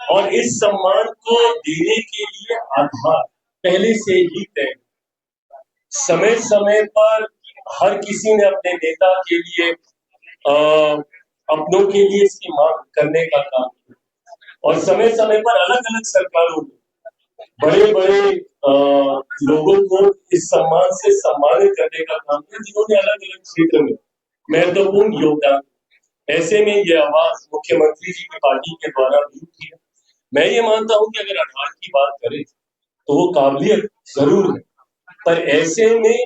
और इस सम्मान को देने के लिए आधार पहले से ही तय। समय समय पर हर किसी ने अपने नेता के लिए अपनों के लिए इसकी मांग करने का काम किया और समय समय पर अलग अलग सरकारों ने बड़े बड़े लोगों को इस सम्मान से सम्मानित करने का काम किया जिन्होंने अलग अलग क्षेत्र में महत्वपूर्ण योगदान। ऐसे में ये आवाज मुख्यमंत्री जी की पार्टी के द्वारा भी उठी है। मैं ये मानता हूं कि अगर आधार की बात करें तो वो काबिलियत जरूर है, पर ऐसे में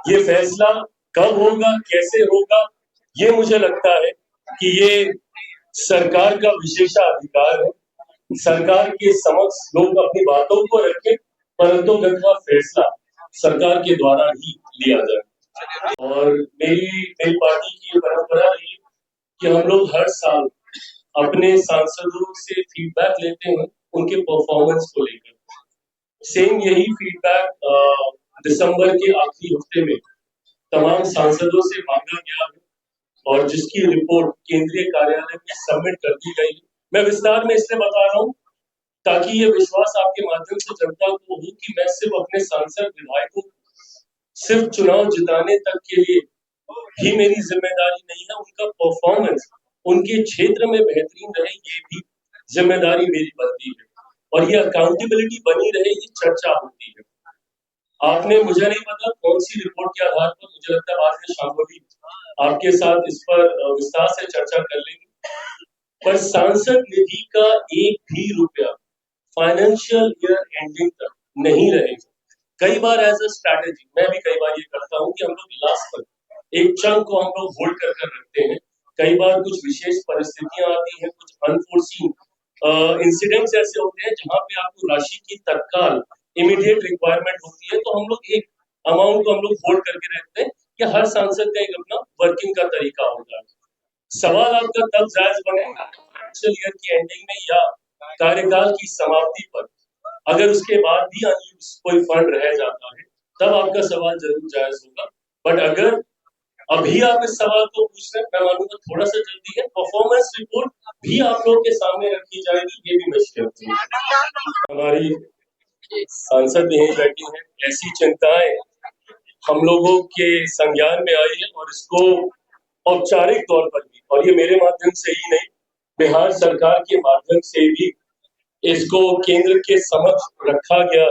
ये फैसला कब होगा, कैसे होगा, ये मुझे लगता है कि ये सरकार का विशेषाधिकार है। सरकार के समक्ष लोग अपनी बातों को रखें, परंतु का फैसला सरकार के द्वारा ही लिया जाए। और मेरी पार्टी की परंपरा रही है कि हम लोग हर साल अपने सांसदों से फीडबैक लेते हैं उनके परफॉर्मेंस को लेकर। सेम यही फीडबैक दिसंबर के आखिरी हफ्ते में तमाम सांसदों से मांगा गया है और जिसकी रिपोर्ट केंद्रीय कार्यालय में सबमिट कर दी गई। मैं विस्तार में इसलिए बता रहा हूँ ताकि ये विश्वास आपके माध्यम से जनता को हो कि मैं सिर्फ अपने सांसद विधायकों सिर्फ चुनाव जिताने तक के लिए ही मेरी जिम्मेदारी नहीं है, उनका परफॉर्मेंस उनके क्षेत्र में बेहतरीन रहे ये भी जिम्मेदारी मेरी बनती है और ये अकाउंटेबिलिटी बनी रहे, ये चर्चा होती है। आपने मुझे नहीं पता कौन सी रिपोर्ट के आधार पर, मुझे लगता है बाद में शाम को भी आपके साथ इस पर विस्तार से चर्चा कर लेंगे, पर सांसद निधि का एक भी रुपया फाइनेंशियल ईयर एंडिंग तक नहीं रहेगा। कई बार एज अ स्ट्रैटेजी मैं भी कई बार ये करता हूँ कि हम लोग लास्ट तक एक चंक को हम लोग होल्ड कर रखते हैं। कई बार कुछ विशेष परिस्थितियां आती हैं, कुछ अनफोर्सीन इंसिडेंट्स ऐसे होते हैं जहां पे आपको राशि की तत्काल इमीडिएट रिक्वायरमेंट होती है, तो हम लोग एक अमाउंट को हम लोग होल्ड करके रखते हैं कि हर सांसद का एक अपना वर्किंग का तरीका होता है। सवाल आपका तब जायज बनेगा फाइनेंशियल ईयर की एंडिंग में या कार्यकाल की समाप्ति पर, अगर उसके बाद भी अनयूज्ड कोई फंड रह जाता है तब आपका सवाल जरूर जायज होगा। बट अगर अभी आप इस सवाल को पूछ रहे हैं, मैं मानूंगा थोड़ा सा जल्दी है। परफॉर्मेंस रिपोर्ट भी आप लोग के सामने रखी जाएगी, ये भी मैं शेयर करूंगा। हमारी सांसद यहीं बैठी है, ऐसी चिंताएं हम लोगों के संज्ञान में आई है और इसको औपचारिक तौर पर भी, और ये मेरे माध्यम से ही नहीं बिहार सरकार के माध्यम से भी इसको केंद्र के समक्ष रखा गया।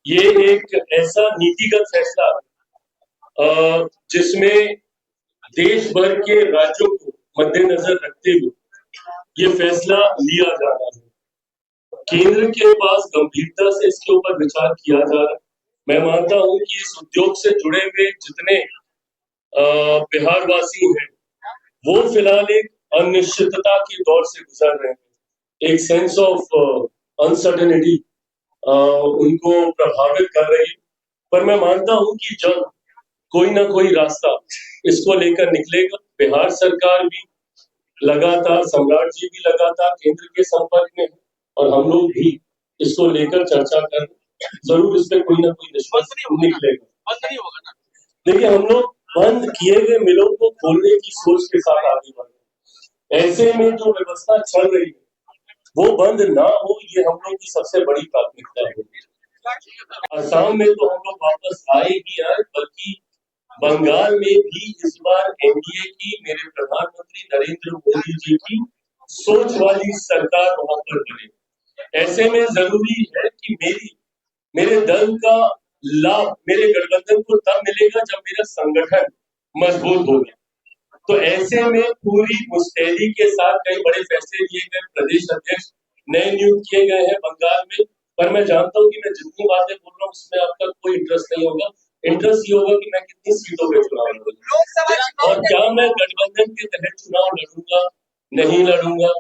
ये एक ऐसा नीतिगत फैसला जिसमें देश भर के राज्यों को मद्देनजर रखते हुए ये फैसला लिया जा रहा है। केंद्र के पास गंभीरता से इसके ऊपर विचार किया जा रहा है। मैं मानता हूं कि इस उद्योग से जुड़े हुए जितने बिहार वासी हैं वो फिलहाल एक अनिश्चितता के दौर से गुजर रहे हैं। एक सेंस ऑफ अनसर्टेनिटी उनको प्रभावित कर रही है, पर मैं मानता हूं कि जब कोई ना कोई रास्ता इसको लेकर निकलेगा। बिहार सरकार भी लगातार, सम्राट जी भी लगातार केंद्र के संपर्क में है और हम लोग भी इसको लेकर चर्चा कर जरूर इस पे कोई ना कोई निष्कर्ष निकलेगा। देखिए, हम लोग बंद किए गए मिलों को खोलने की सोच के साथ आगे बढ़ रहे हैं। ऐसे में जो व्यवस्था चल रही है वो बंद ना हो, ये हम लोग की सबसे बड़ी प्राथमिकता है। असम में तो हम लोग वापस आए ही आए, बल्कि बंगाल में भी इस बार एनडीए की, मेरे प्रधानमंत्री नरेंद्र मोदी जी की सोच वाली सरकार वहां पर बने। ऐसे में जरूरी है कि मेरे दल का लाभ मेरे गठबंधन को तब मिलेगा जब मेरा संगठन मजबूत होगा। तो ऐसे में पूरी मुस्तैदी के साथ कई बड़े फैसले लिए गए, प्रदेश अध्यक्ष नए नियुक्त किए गए हैं बंगाल में। पर मैं जानता हूं कि मैं जितनी बातें बोल रहा हूँ उसमें आपका कोई इंटरेस्ट नहीं होगा। इंटरेस्ट ये होगा कि मैं कितनी सीटों पे चुनाव लड़ूंगा और क्या मैं गठबंधन के तहत चुनाव लड़ूंगा, नहीं लड़ूंगा,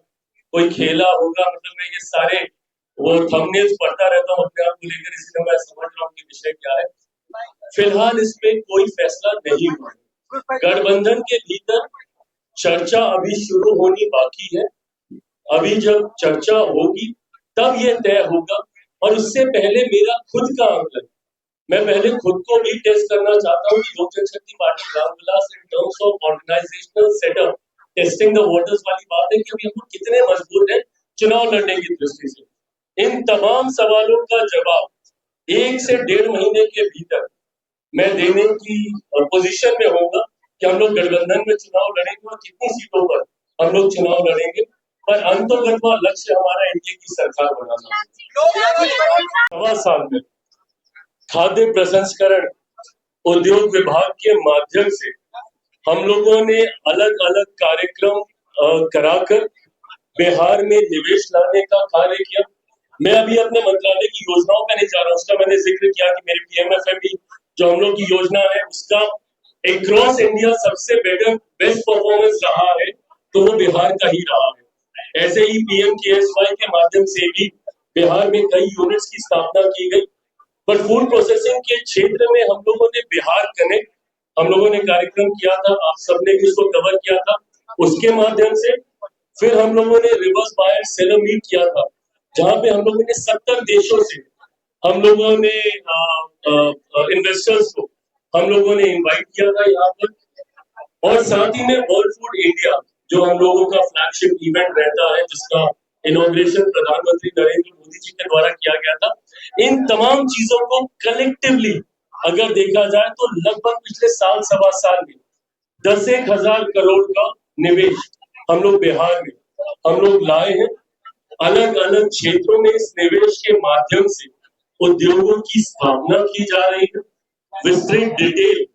कोई खेला होगा। मतलब मैं ये सारे वो थंबनेल्स पढ़ता रहता हूँ अपने आप को लेकर, इसलिए मैं समझ रहा हूँ कि विषय क्या है। फिलहाल इसमें कोई फैसला नहीं हुआ। गठबंधन के भीतर चर्चा अभी शुरू होनी बाकी है। अभी जब चर्चा होगी तब ये तय होगा और उससे पहले मेरा खुद का आंकलन, मैं पहले खुद को भी टेस्ट करना चाहता हूँ कि Lok Janshakti party Ramvilas in terms of organisational setup testing the waters वाली बात है कि अभी हम लोग कितने मजबूत हैं चुनाव लड़ने की दृष्टि से इन तमाम सवालों का जवाब 1 से 1.5 महीने के भीतर मैं देने की पोजीशन में होगा कि हम लोग गठबंधन में चुनाव लड़ेंगे और कितनी सीटों पर हम लोग चुनाव लड़ेंगे। पर अंतोगत्वा लक्ष्य हमारा एनडीए की सरकार बनाना है। 1.25 साल में खाद्य प्रसंस्करण उद्योग विभाग के माध्यम से हम लोगों ने अलग अलग कार्यक्रम कराकर बिहार में निवेश लाने का कार्य किया। मैं अभी अपने मंत्रालय की योजनाओं पे नहीं जा रहा, उसका मैंने जिक्र किया कि मेरी पीएमएफएमई जो हम लोग की योजना है उसका अक्रॉस इंडिया सबसे बेस्ट परफॉर्मेंस रहा है तो वो बिहार का ही रहा है। ऐसे ही पीएम केएसवाई के माध्यम से भी बिहार में कई यूनिट्स की स्थापना की गई। पर फूड प्रोसेसिंग के क्षेत्र में हम लोगों ने बिहार कनेक्ट हम लोगों ने कार्यक्रम किया था, आप सबने भी उसको कवर किया था। उसके माध्यम से फिर हम लोगों ने रिवर्स बायर सेलर मीट किया था, जहां पे हम लोगों ने 70 देशों से हम लोगों ने इन्वेस्टर्स को हम लोगों ने इनवाइट किया था यहाँ पर। और साथ ही में वर्ल्ड फूड इंडिया जो हम लोगों का फ्लैगशिप इवेंट रहता है, जिसका इनॉग्रेशन प्रधानमंत्री नरेंद्र मोदी जी के द्वारा किया गया था। इन तमाम चीजों को कलेक्टिवली अगर देखा जाए तो लगभग पिछले साल सवा साल में 10,000 करोड़ का निवेश हम लोग बिहार में हम लोग लाए हैं। अलग अलग क्षेत्रों में इस निवेश के माध्यम से उद्योगों की स्थापना की जा रही है। विस्तृत डिटेल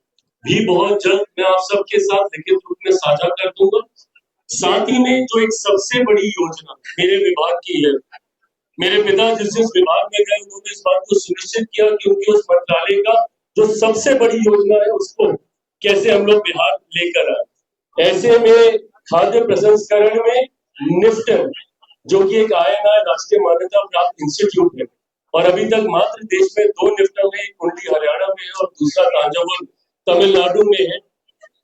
भी बहुत जल्द मैं आप सबके साथ लिखित रूप में साझा कर दूंगा। साथ ही में जो एक सबसे बड़ी योजना मेरे विभाग की है, मेरे पिता जिस विभाग में गए उन्होंने इस बात को सुनिश्चित किया कि उनके उस मंत्रालय का जो सबसे बड़ी योजना है उसको कैसे हम लोग बिहार लेकर आए। ऐसे में खाद्य प्रसंस्करण में निफ्टन जो कि एक आईएनआई राष्ट्रीय मान्यता प्राप्त इंस्टीट्यूट है और अभी तक मात्र देश में 2 निफ्टन है, एक कुंडली हरियाणा में है और दूसरा तांजावुर तमिलनाडु में है।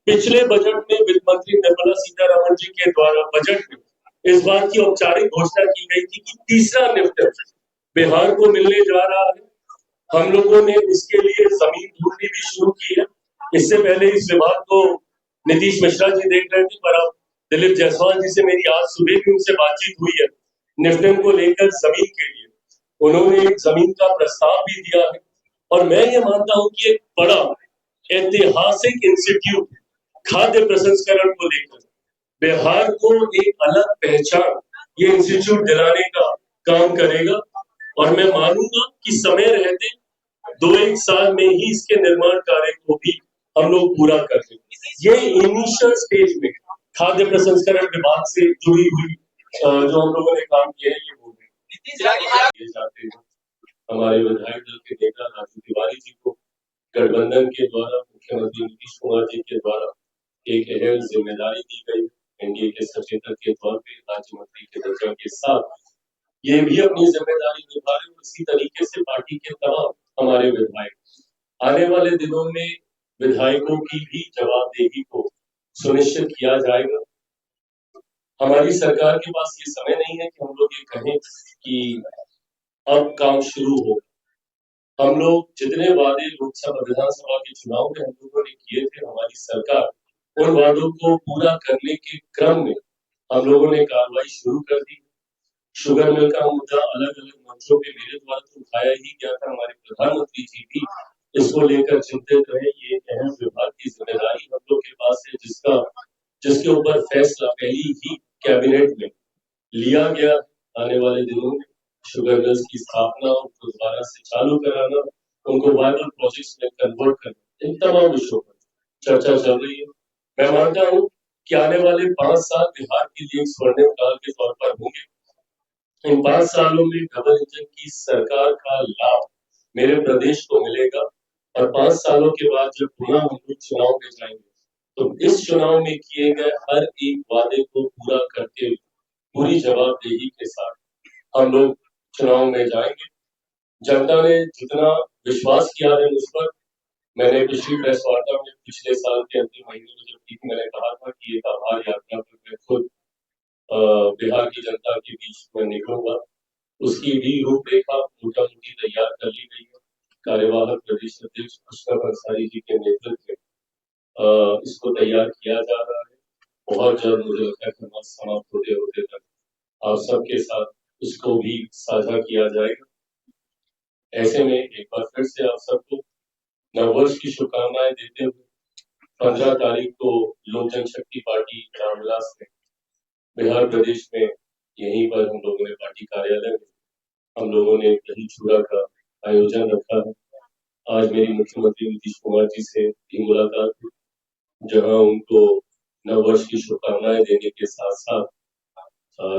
पिछले बजट में वित्त मंत्री निर्मला सीतारमण जी के द्वारा बजट में इस बात की औपचारिक घोषणा की गई थी कि तीसरा निफ्टन बिहार को मिलने जा रहा है। हम लोगों ने उसके लिए जमीन ढूंढनी भी शुरू की है। इससे पहले इस विभाग को नीतीश मिश्रा जी देख रहे थे, पर अब दिलीप जायसवाल जी से मेरी आज सुबह भी उनसे बातचीत हुई है निफ्टन को लेकर जमीन के लिए। उन्होंने एक जमीन का प्रस्ताव भी दिया है और मैं ये मानता हूं कि एक बड़ा ऐतिहासिक इंस्टीट्यूट खाद्य प्रसंस्करण को लेकर बिहार को एक अलग पहचान ये इंस्टीट्यूट दिलाने का काम करेगा। और मैं मानूंगा कि समय रहते 2-1 साल में ही इसके निर्माण कार्य को भी हम लोग पूरा कर लेंगे। ये इनिशियल स्टेज में खाद्य प्रसंस्करण विभाग से जुड़ी हुई जो हम लोगों ने काम किया है ये बोल रहे जाते हैं। हमारे विधायक दल के नेता राजू तिवारी जी को गठबंधन के द्वारा मुख्यमंत्री नीतीश कुमार जी के द्वारा एक अहम जिम्मेदारी दी गई। एनडीए के सचेतक के तौर पे राज्य मंत्री के दर्जा के साथ ये भी अपनी जिम्मेदारी निभा रहे हैं। इसी तरीके से पार्टी के तमाम हमारे विधायक आने वाले दिनों में विधायकों की भी जवाबदेही को सुनिश्चित किया जाएगा। हमारी सरकार के पास ये समय नहीं है कि हम लोग ये कहें कि अब काम शुरू हो। हम लोग जितने वादे लोकसभा विधानसभा के चुनाव में हम लोगों ने किए थे, हमारी सरकार उन वादों को पूरा करने के क्रम में हम लोगों ने कार्रवाई शुरू कर दी। शुगर मिल का मुद्दा अलग अलग मंचों पे मेरे द्वारा तो उठाया ही गया था। हमारे प्रधानमंत्री जी भी इसको लेकर चिंतित रहे। ये अहम विभाग की जिम्मेदारी हम लोग के पास है, जिसके ऊपर फैसला पहली ही कैबिनेट में लिया गया। आने वाले दिनों में शुगर मिल्स की स्थापना, उनको दोबारा से चालू कराना, उनको वायरल प्रोजेक्ट्स में कन्वर्ट करना, इन तमाम विषयों पर चर्चा चल रही है। मैं मानता हूँ कि आने वाले 5 साल बिहार के लिए एक स्वर्णिम काल के तौर पर होंगे। इन 5 सालों में डबल इंजन की सरकार का लाभ मेरे प्रदेश को मिलेगा और 5 सालों के बाद जब पुनः हम लोग चुनाव में जाएंगे तो इस चुनाव में किए गए हर एक वादे को पूरा करते हुए पूरी जवाबदेही के साथ हम लोग चुनाव में जाएंगे। जनता ने जितना विश्वास किया है मुझ पर, मैंने पिछली प्रेस वार्ता में पिछले साल के अंतिम महीने में जब की मैंने कहा था कि एक आभार यात्रा पर मैं खुद बिहार की जनता के बीच में निकलूंगा। उसकी भी रूपरेखा मोटा मोटी तैयार कर ली गई है। कार्यवाहक प्रदेश अध्यक्ष अशरफ अंसारी जी के नेतृत्व में इसको तैयार किया जा रहा है। बहुत जल्द मुझे लगता है समाप्त होते होते तक आप सबके साथ उसको भी साझा किया जाएगा। ऐसे में एक बार फिर से आप सबको नववर्ष की शुभकामनाएं देते हुए 15 तारीख को लोक जनशक्ति पार्टी रामविलास में बिहार प्रदेश में यहीं पर हम लोगों ने पार्टी कार्यालय में हम लोगों ने दही चूड़ा का आयोजन रखा है। आज मेरी मुख्यमंत्री नीतीश कुमार जी से भी मुलाकात हुई, जहां उनको नववर्ष की शुभकामनाएं देने के साथ साथ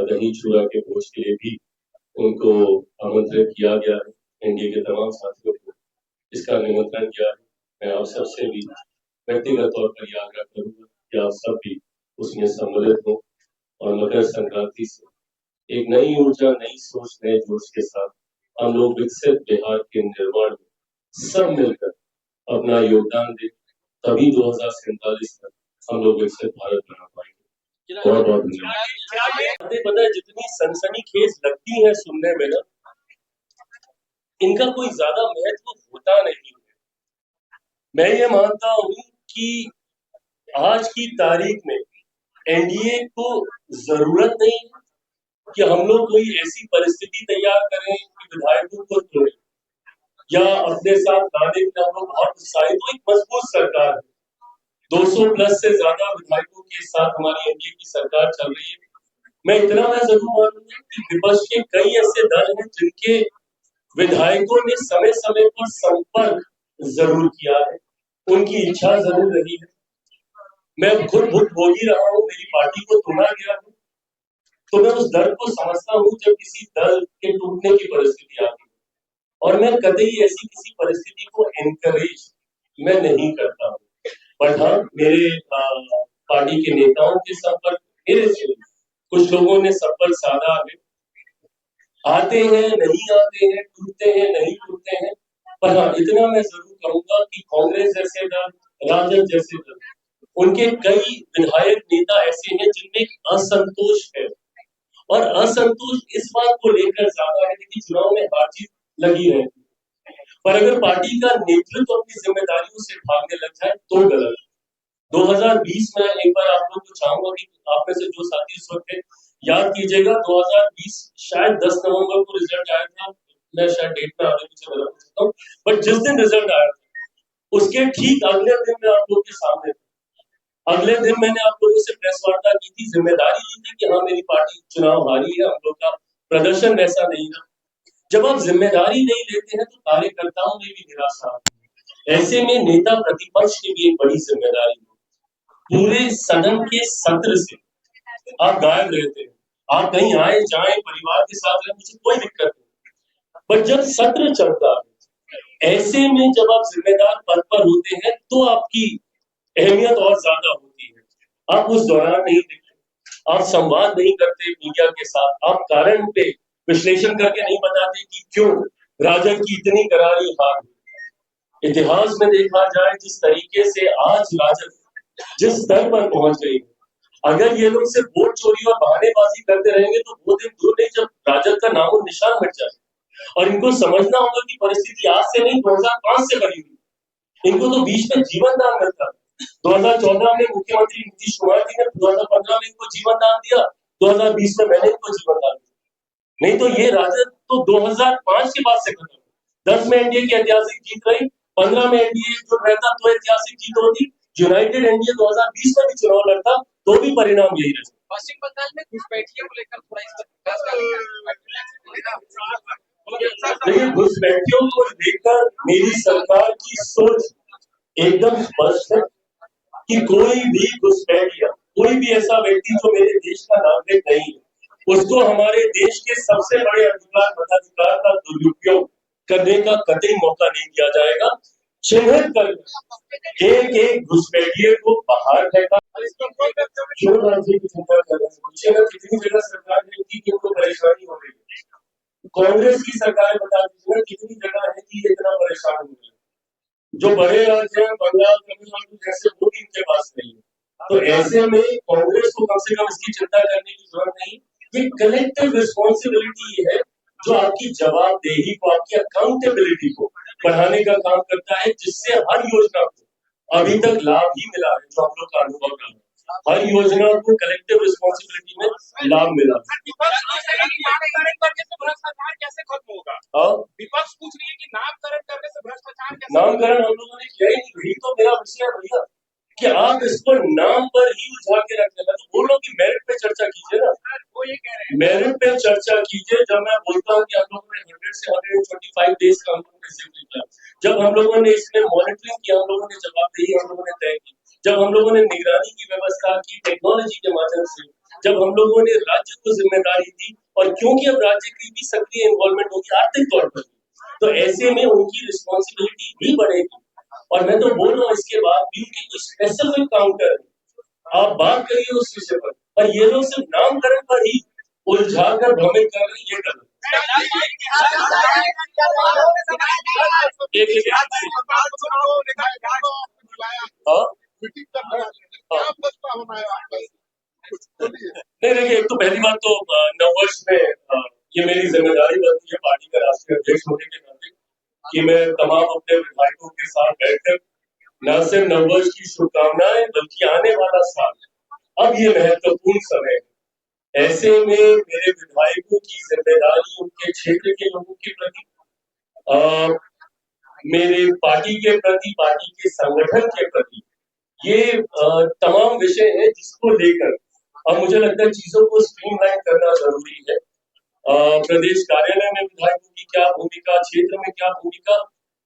दही चूड़ा के भोज के लिए भी उनको आमंत्रित किया गया है। एनडीए के तमाम साथियों को इसका निमंत्रण किया है। मैं आप सबसे भी व्यक्तिगत तौर पर यह आग्रह करूंगा कि आप सब भी उसमें सम्मिलित हो और मकर संक्रांति से एक नई ऊर्जा, नई सोच, नए जोश के साथ हम लोग विकसित बिहार के निर्माण में सब मिलकर अपना योगदान दें, तभी 2047 तक हम लोग विकसित भारत बना पाएंगे। बहुत बहुत धन्यवाद। पता है, जितनी सनसनीखेज लगती है सुनने में ना, इनका कोई ज्यादा महत्व होता नहीं है। मैं ये मानता हूं कि आज की तारीख में एनडीए को जरूरत नहीं है कि हम लोग कोई ऐसी परिस्थिति तैयार करें कि विधायकों को चुने या अपने साथ लाने के हम लोग बहुत उत्साहित हो। एक मजबूत सरकार है, 200 प्लस से ज्यादा विधायकों के साथ हमारी एनडीए की सरकार चल रही है। मैं इतना जरूर मानूंगा कि विपक्ष के कई ऐसे दल हैं जिनके विधायकों ने समय समय पर संपर्क जरूर किया है, उनकी इच्छा जरूर रही है। मैं खुद भुगत रहा हूँ, मेरी पार्टी को तोड़ा गया है, तो मैं उस दर्द को समझता हूँ जब किसी दल के टूटने की परिस्थिति आती है। और मैं कतई ऐसी किसी परिस्थिति को एनकरेज मैं नहीं करता हूँ। बट हाँ, मेरे पार्टी के नेताओं के संपर्क मेरे से कुछ लोगों ने संपर्क साधा है, आते हैं नहीं आते हैं, टूटते हैं नहीं टूटते हैं। पर हाँ, इतना मैं जरूर कहूंगा कि कांग्रेस जैसे दल, राजद जैसे दल, उनके कई विधायक नेता ऐसे हैं जिनमें असंतोष है, और असंतोष इस बात को लेकर ज्यादा है कि चुनाव में हार जीत लगी रहती है। पर अगर पार्टी का नेतृत्व अपनी जिम्मेदारियों से भागने लग जाए तो गलत। 2020 में एक बार आप लोग को चाहूंगा कि आप में से जो साथी इस वक्त थे, याद कीजिएगा 2020 शायद 10 नवंबर को रिजल्ट आया था। मैं शायद डेट में आगे पीछे गलत हो सकता हूँ, बट जिस दिन रिजल्ट आया था उसके ठीक अगले दिन मैं आप लोग के सामने था। अगले दिन मैंने आप लोगों से प्रेस वार्ता की थी, जिम्मेदारी ली थी कि हाँ मेरी पार्टी चुनाव हारी है, हम लोग का प्रदर्शन वैसा नहीं था। जब आप जिम्मेदारी नहीं लेते हैं तो कार्यकर्ताओं में भी निराशा आती है। ऐसे में नेता प्रतिपक्ष की भी एक बड़ी जिम्मेदारी है। पूरे सदन के सत्र से आप गायब रहते हैं, आप कहीं आए जाए परिवार के साथ रहे, मुझे कोई दिक्कत नहीं। पर जब सत्र चलता है, ऐसे में जब आप जिम्मेदार पद पर होते हैं तो आपकी अहमियत और ज्यादा होती है। आप उस दौरान नहीं दिखते, आप संवाद नहीं करते मीडिया के साथ, आप कारण पे विश्लेषण करके नहीं बताते कि क्यों राजद की इतनी करारी हार हुई। इतिहास में देखा जाए जिस तरीके से आज राजद जिस स्तर पर पहुंच गई, अगर ये लोग सिर्फ वोट चोरी और बहानेबाजी करते रहेंगे तो वो दिन दूर नहीं जब राजद का नामो निशान मिट जाए। और इनको समझना होगा कि परिस्थिति आज से नहीं 2005 से बनी हुई। इनको तो बीच में जीवन दान मिलता है। 2014 में मुख्यमंत्री नीतीश कुमार जी ने 2015 में इनको जीवन दान दिया, 2020 में मैंने इनको जीवन दान दिया। नहीं तो ये राजद तो 2005 के बाद से खत्म। 10 में एनडीए की ऐतिहासिक जीत रही, 15 में एनडीए जो रहता तो ऐतिहासिक जीत होती, यूनाइटेड एनडीए 2020 में भी चुनाव लड़ता तो भी परिणाम यही रहता। पश्चिम बंगाल में घुसपैठियों को लेकर थोड़ा इस पर देखिए, घुसपैठियों को लेकर मेरी सरकार की सोच एकदम स्पष्ट है कि कोई भी घुसपैठिया, कोई भी ऐसा व्यक्ति जो मेरे देश का नागरिक नहीं है, उसको हमारे देश के सबसे बड़े अधिकार मताधिकार का दुरुपयोग करने का कतई मौका नहीं दिया जाएगा। चिन्हित कर एक एक घुसपैठिए को बाहर फेंका। क्यों राज्य की चिंता कर रहे हैं? कितनी जगह सरकार ने की कि उनको परेशानी हो रही है। कांग्रेस की सरकार बता दीजिए कितनी जगह है कि इतना परेशान हो रही है। जो बड़े राज्य हैं, बंगाल, तमिलनाडु जैसे, वो भी इनके पास नहीं है। तो ऐसे में कांग्रेस को कम से कम इसकी चिंता करने की जरूरत नहीं। ये कलेक्टिव रिस्पॉन्सिबिलिटी है जो आपकी जवाबदेही को, आपकी अकाउंटेबिलिटी को बढ़ाने का काम करता है, जिससे हर योजना को अभी तक लाभ ही मिला है जो हम लोग का अनुभव रहा है। हर योजना को कलेक्टिव रिस्पॉन्सिबिलिटी में लाभ मिला। विपक्ष पूछ रही है कि नामकरण करने से भ्रष्टाचार कैसे खत्म होगा? हाँ, विपक्ष पूछ रही है कि नामकरण करने से भ्रष्टाचार कैसे? नामकरण हम लोगों ने किया ही नहीं, यही तो मेरा विषय है भैया कि आप इसको नाम पर ही उठा के रखते हैं। तो बोलो कि मेरिट पे चर्चा कीजिए ना, वो ये कह रहे हैं मेरिट पे चर्चा कीजिए। जब मैं बोलता हूँ कि हम लोगों ने 100 से 125 डेज का हम लोगों ने जिक्र किया, जब हम लोगों ने इसमें मॉनिटरिंग किया, हम लोगों ने जवाबदेही हम लोगों ने तय की, जब हम लोगों ने निगरानी की व्यवस्था की टेक्नोलॉजी के माध्यम से, जब हम लोगों ने राज्य को जिम्मेदारी दी, और क्योंकि अब राज्य की भी सक्रिय इन्वॉल्वमेंट होगी आर्थिक तौर पर, तो ऐसे में उनकी रिस्पॉन्सिबिलिटी भी बढ़ेगी। और मैं तो बोल रहा हूँ इसके बाद भी कि कुछ स्पेसिफिक काम कर, आप बात करिए उस विषय पर, और ये लोग सिर्फ नामकरण पर ही उलझा कर भ्रमित कर रहे हैं, ये गलत। नहीं देखिए, एक तो पहली बात तो नववर्ष में ये मेरी जिम्मेदारी बनती है पार्टी का राष्ट्रीय अध्यक्ष होने के नाते कि मैं तमाम अपने विधायकों के साथ बैठकर न सिर्फ नववर्ष की शुभकामनाएं बल्कि आने वाला साल, अब ये महत्वपूर्ण समय है, ऐसे में मेरे विधायकों की जिम्मेदारी उनके क्षेत्र के लोगों के प्रति, मेरे पार्टी के प्रति, पार्टी के संगठन के प्रति, ये तमाम विषय है जिसको लेकर अब मुझे लगता है चीजों को स्ट्रीमलाइन करना जरूरी है। प्रदेश कार्यालय में विधायकों की क्या भूमिका, क्षेत्र में क्या भूमिका,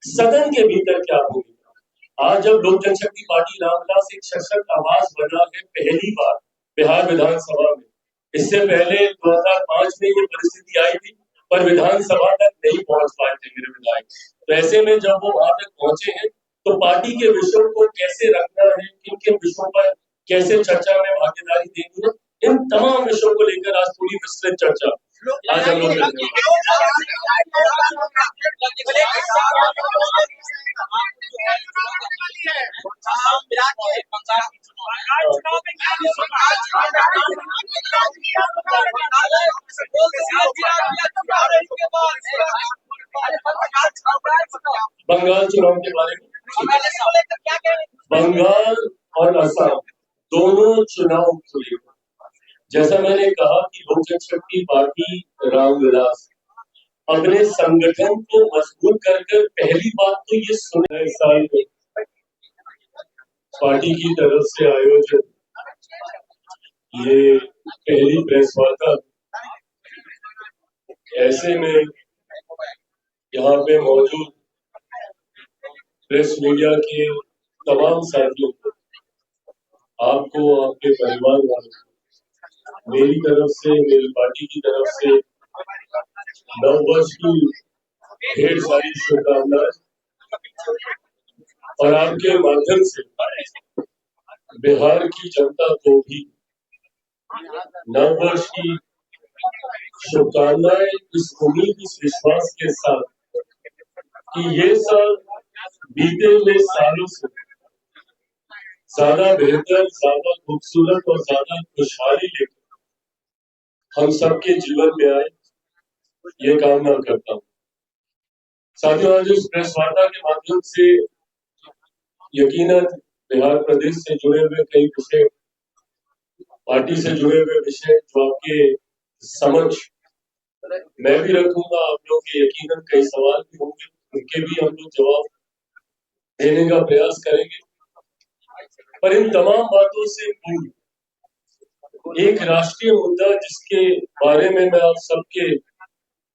सदन के भीतर क्या भूमिका। आज जब लोक जनशक्ति पार्टी रामविलास एक सशक्त आवाज बना है पहली बार बिहार विधानसभा में, इससे पहले 2005 में ये परिस्थिति आई थी पर विधानसभा तक नहीं पहुंच पाए थे मेरे विधायक। तो ऐसे में जब वो वहां तक पहुंचे हैं तो पार्टी के विषयों को कैसे रखना है, किन किन विषयों पर कैसे चर्चा में भागीदारी देनी है, इन तमाम विषयों को लेकर आज पूरी विस्तृत चर्चा आज हम लोग बंगाल चुनाव के बारे में, बंगाल और असम दोनों चुनाव को लेकर जैसा मैंने कहा कि लोक जनशक्ति पार्टी रामविलास अपने संगठन को मजबूत कर पहली बात तो ये सुने साल में पार्टी की तरफ से आयोजित ये पहली प्रेस वार्ता, ऐसे में यहाँ पे मौजूद प्रेस मीडिया के तमाम साथियों को, आपको, आपके परिवार वालों को मेरी तरफ से, मेरी पार्टी की तरफ से नववर्ष की ढेर सारी शुभकामनाएं, और आपके माध्यम से बिहार की जनता को भी नववर्ष की शुभकामनाएं, इस उम्मीद, इस विश्वास के साथ कि ये साल बीते हुए सालों से ज्यादा बेहतर, ज्यादा खूबसूरत और ज्यादा खुशहाली लेकर हम सबके जीवन में आए, ये कामना करता हूँ। साथियों, आज इस प्रेस वार्ता के माध्यम से यकीनन बिहार प्रदेश से जुड़े हुए कई विषय, पार्टी से जुड़े हुए विषय जो आपके समझ मैं भी रखूंगा, आप लोग के यकीनन कई सवाल भी होंगे, उनके भी हम लोग जवाब देने का प्रयास करेंगे। पर इन तमाम बातों से पूर्व एक राष्ट्रीय मुद्दा जिसके बारे में मैं आप सबके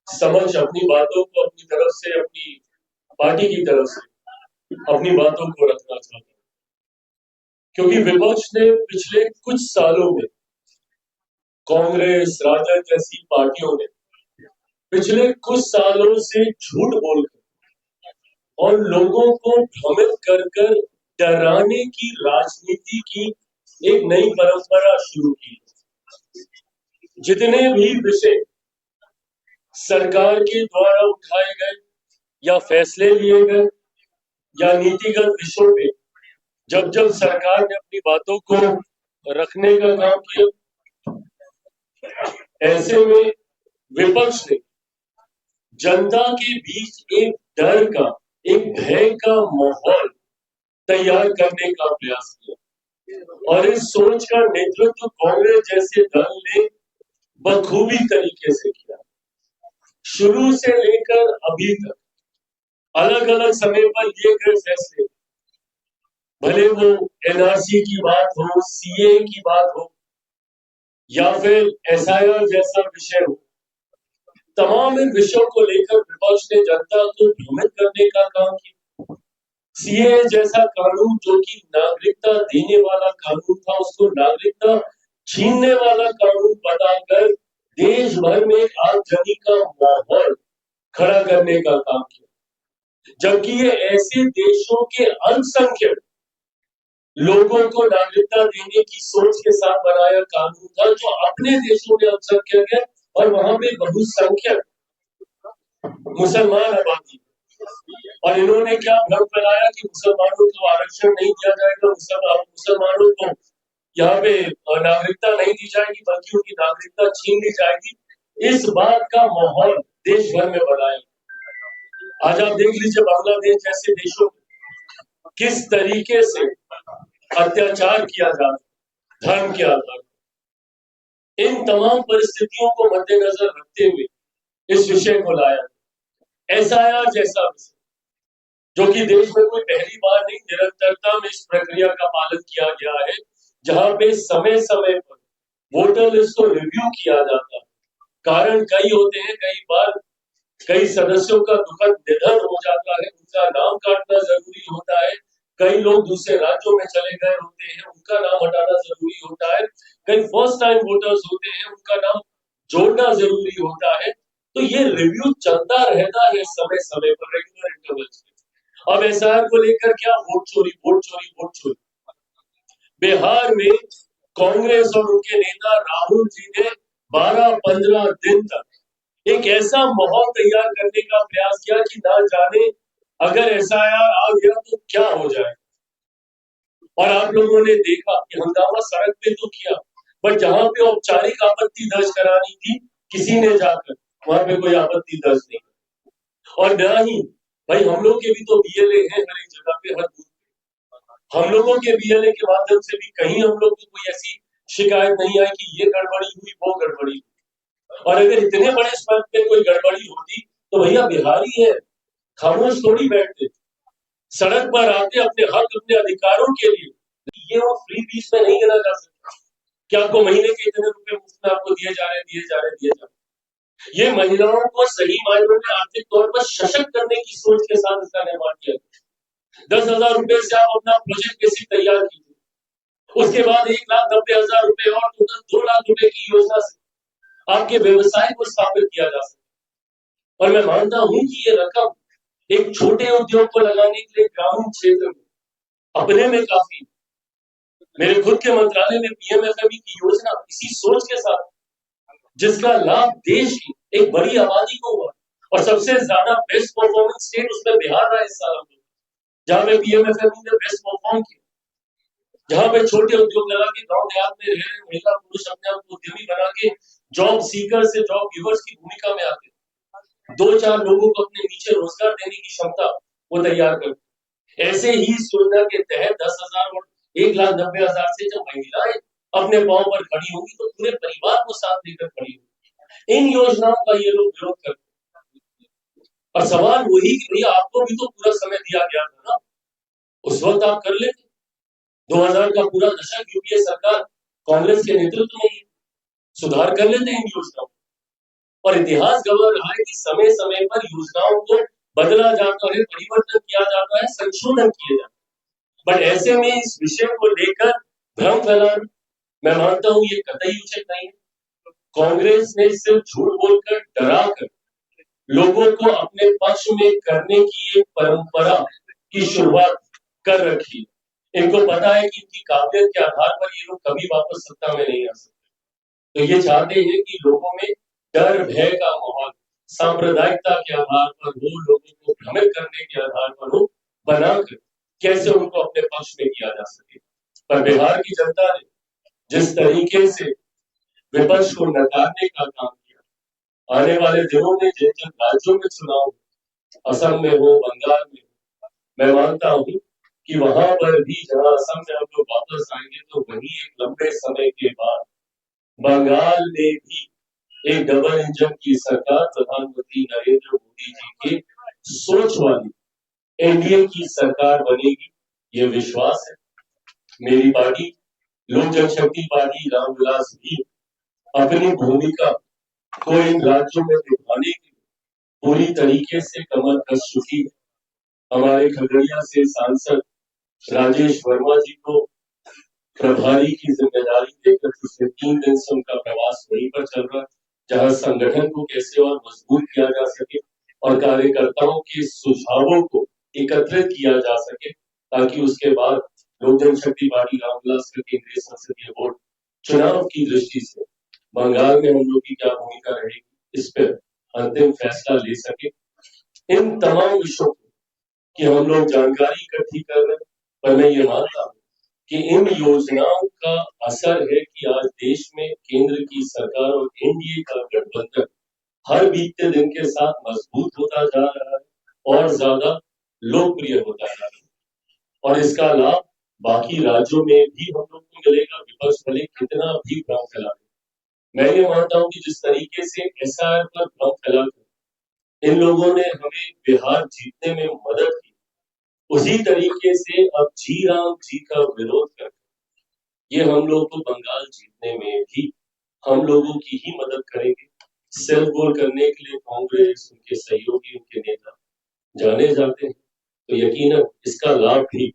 समझ अपनी बातों को अपनी तरफ से, अपनी पार्टी की तरफ से अपनी बातों को रखना चाहता हूँ, क्योंकि विपक्ष ने पिछले कुछ सालों में कांग्रेस, राजद जैसी पार्टियों ने पिछले कुछ सालों से झूठ बोलकर और लोगों को भ्रमित कर कर डराने की राजनीति की एक नई परंपरा शुरू की। जितने भी विषय सरकार के द्वारा उठाए गए या फैसले लिए गए या नीतिगत विषयों पे जब जब सरकार ने अपनी बातों को रखने का काम किया, ऐसे में विपक्ष ने जनता के बीच एक डर का, एक भय का माहौल तैयार करने का प्रयास किया। और इस सोच का नेतृत्व कांग्रेस जैसे दल ने बखूबी तरीके से किया। शुरू से लेकर अभी तक अलग अलग समय पर लिए गए फैसले, भले वो एनआरसी की बात हो, सीए की बात हो या फिर एसआईआर जैसा विषय हो, तमाम इन विषयों को लेकर विपक्ष ने जनता को भ्रमित करने का काम किया। सीए जैसा कानून जो कि नागरिकता देने वाला कानून था, उसको नागरिकता छीनने वाला कानून बताकर देश भर में एक आगजनी का माहौल खड़ा करने का काम किया, जबकि ये ऐसे देशों के अल्पसंख्यक लोगों को नागरिकता देने की सोच के साथ बनाया कानून था, जो अपने देशों में अल्पसंख्यक है और वहां पे बहुसंख्यक मुसलमान आबादी। और इन्होंने क्या भ्रम फैलाया कि मुसलमानों को आरक्षण नहीं दिया जाएगा, मुसलमानों को यहाँ पे नागरिकता नहीं दी जाएगी, बल्कि उनकी नागरिकता छीन ली जाएगी। इस बात का माहौल देश भर में बनाया। आज आप देख लीजिए बांग्लादेश जैसे देशों में किस तरीके से अत्याचार किया जा रहा है धर्म के आधार पर। इन तमाम परिस्थितियों को मद्देनजर रखते हुए इस विषय को लाया। एसआईआर जैसा विषय जो कि देश में कोई पहली बार नहीं, निरंतरता में इस प्रक्रिया का पालन किया गया है, जहां पे समय समय पर वोटर लिस्ट को रिव्यू किया जाता है। कारण कई होते हैं, कई बार कई सदस्यों का दुखद निधन हो जाता है, उनका नाम काटना जरूरी होता है, कई लोग दूसरे राज्यों में चले गए होते हैं, उनका नाम हटाना जरूरी होता है, कई फर्स्ट टाइम वोटर्स होते हैं, उनका नाम जोड़ना जरूरी होता है। तो ये रिव्यू चलता रहता है समय समय पर, रेगुलर इंटरवल्स पे। अब एसआईआर को लेकर क्या वोट चोरी, वोट चोरी, वोट चोरी। बिहार में कांग्रेस और उनके नेता राहुल जी ने 12-15 दिन तक एक ऐसा माहौल तैयार करने का प्रयास किया कि ना जाने अगर एसआईआर आ गया तो क्या हो जाए। और आप लोगों ने देखा कि हंगामा सड़क पे तो किया, बट जहां पे औपचारिक आपत्ति दर्ज करानी थी, किसी ने जाकर वहां पे कोई आपत्ति दर्ज नहीं। और ना ही भाई हम लोग के भी तो बीएलए हैं हर एक जगह पे, हर बूथ पे। हम लोगों के बीएलए के माध्यम से भी कहीं हम लोग को कोई ऐसी शिकायत नहीं आई कि ये गड़बड़ी हुई, वो गड़बड़ी हुई। और अगर इतने बड़े स्तर पे कोई गड़बड़ी होती तो भैया बिहारी है, खामोश थोड़ी बैठते, सड़क पर आते अपने हक, अपने अधिकारों के लिए। ये वो फ्री बीच में नहीं गिना जा सकता कि आपको महीने के इतने रुपए मुफ्त में आपको दिए जा रहे, दिए जा रहे, दिए जा रहे। ये महिलाओं को सही मायनों में आर्थिक तौर पर सशक्त करने की सोच के साथ इसका निर्माण किया। 10,000 रुपए से आप अपना प्रोजेक्ट बेसिक तैयार कीजिए, उसके बाद 1,90,000 रुपए और टोटल 2 लाख रुपए की योजना से आपके व्यवसाय को स्थापित किया जा सकता। और मैं मानता हूं कि ये रकम एक छोटे उद्योग को लगाने के लिए ग्रामीण क्षेत्र में अपने में काफी। मेरे खुद के मंत्रालय में पीएमएफएमई की योजना इसी सोच के साथ, जिसका लाभ देश की एक बड़ी आबादी को हुआ। और सबसे ज्यादा बेस्ट परफॉर्मेंस स्टेट उसमें बिहार रहा इस साल, जहां पे पीएमएफएमई ने बेस्ट परफॉर्म किया, जहां पे छोटे उद्योग लगा के गांव देहात में रह रहे महिला पुरुष अपने आप को उद्यमी बना के जॉब सीकर से जॉब गिवर्स की भूमिका में आते, 2-4 लोगों को अपने नीचे रोजगार देने की क्षमता वो तैयार करते। ऐसे ही इस योजना के तहत 10,000 और 1,90,000 से जब महिलाएं अपने पांव पर खड़ी होंगी तो पूरे परिवार को साथ लेकर खड़ी होगी। इन योजनाओं का ये लोग विरोध करते हैं। और सवाल वही कि भैया आपको भी तो पूरा समय दिया गया था ना, उस वक्त आप कर लेते। 2000 का पूरा दशक यूपीए सरकार कांग्रेस के नेतृत्व में सुधार कर लेते इन योजनाओं। और इतिहास गवाह रहा है कि समय समय पर योजनाओं को बदला जाता है, परिवर्तन किया जाता है, संशोधन किए जाते हैं। बट ऐसे में इस विषय को लेकर भ्रम फैलाना, मैं मानता हूं ये कतई उचित नहीं है। कांग्रेस ने सिर्फ झूठ बोलकर, डराकर लोगों को अपने पक्ष में करने की एक परंपरा की शुरुआत कर रखी है। इनको पता है कि इनकी काबिलियत के आधार पर ये लोग कभी वापस सत्ता में नहीं आ सकते। तो ये चाहते हैं कि लोगों में डर भय का माहौल सांप्रदायिकता के आधार पर हो, लोगों को भ्रमित करने के आधार पर हो, बनाकर कैसे उनको अपने पक्ष में किया जा सके। पर बिहार की जनता ने जिस तरीके से विपक्ष को नकारने का काम किया, आने वाले दिनों में जिन जिन राज्यों में चुनाव, असम में हो, बंगाल में, मैं मानता हूं कि वहां पर भी जहां असम में हम लोग वापस आएंगे तो वही एक लंबे समय के बाद बंगाल में भी एक डबल इंजन की सरकार प्रधानमंत्री नरेंद्र मोदी जी के सोच वाली एनडीए की सरकार बनेगी, ये विश्वास है। मेरी पार्टी लोक जनशक्ति पार्टी रामविलास भी अपनी भूमिका को इन राज्यों में निभाने के लिए पूरी तरीके से कमर कस चुकी है। हमारे खगड़िया से सांसद राजेश वर्मा जी को प्रभारी की जिम्मेदारी देकर पिछले 3 दिन से उनका प्रवास वहीं पर चल रहा है, जहां संगठन को कैसे और मजबूत किया जा सके और कार्यकर्ताओं के सुझावों को एकत्रित किया जा सके, ताकि उसके बाद लोक जनशक्ति पार्टी रामविलास का केंद्रीय संसदीय बोर्ड चुनाव की दृष्टि से बंगाल में हम लोग की क्या भूमिका रहेगी इस पर अंतिम फैसला ले सके। इन तमाम विषयों की हम लोग जानकारी इकट्ठी कर रहे हैं, पर मैं ये मानता हूँ कि इन योजनाओं का असर है कि आज देश में केंद्र की सरकार और एनडीए का गठबंधन हर बीतते दिन के साथ मजबूत होता जा रहा है और ज्यादा लोकप्रिय होता जा रहा है, और इसका लाभ बाकी राज्यों में भी हम लोग को मिलेगा, विपक्ष भले कितना भी भ्रम फैलाए। मैं ये मानता हूँ कि जिस तरीके से एसआईआर पर भ्रम फैलाकर इन लोगों ने हमें बिहार जीतने में मदद की, उसी तरीके से अब जी राम जी का विरोध कर ये हम लोग को बंगाल जीतने में भी हम लोगों की ही मदद करेंगे। सेल्फ गोल करने के लिए कांग्रेस, उनके सहयोगी, उनके नेता जाने जाते हैं, तो यकीनन इसका लाभ भी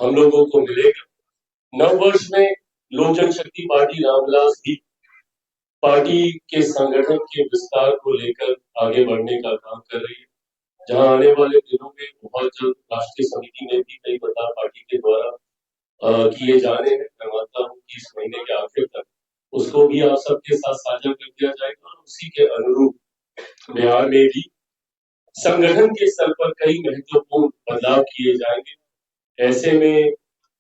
हम लोगों को मिलेगा। नव वर्ष में लोक जनशक्ति पार्टी रामविलास भी पार्टी के संगठन के विस्तार को लेकर आगे बढ़ने का काम कर रही है, जहां आने वाले दिनों में बहुत जल्द राष्ट्रीय समिति में भी कई बदलाव पार्टी के द्वारा किए जाने हैं। मैं मानता हूँ कि इस महीने के आखिर तक उसको भी आप सबके साथ साझा कर दिया जाएगा और उसी के अनुरूप बिहार में भी संगठन के स्तर पर कई महत्वपूर्ण बदलाव किए जाएंगे। ऐसे में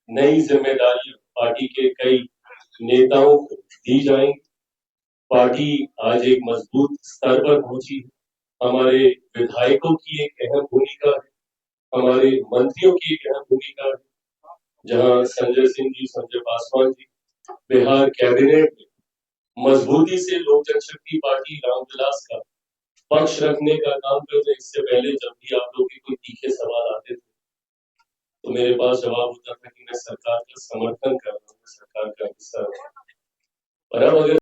नई जिम्मेदारियां पार्टी के कई नेताओं को दी जाएंगी। पार्टी आज एक मजबूत स्तर पर पहुंची है। हमारे विधायकों की एक अहम भूमिका है, हमारे मंत्रियों की एक अहम भूमिका है, जहां संजय सिंह जी, संजय पासवान जी बिहार कैबिनेट में मजबूती से लोक जनशक्ति पार्टी रामविलास का पक्ष रखने का काम कर रहे। इससे पहले जब भी आप लोग के कोई तीखे सवाल आते थे तो मेरे पास जवाब होता था कि मैं सरकार का समर्थन कर रहा हूँ, मैं सरकार का हिस्सा हूँ। पर अब अगर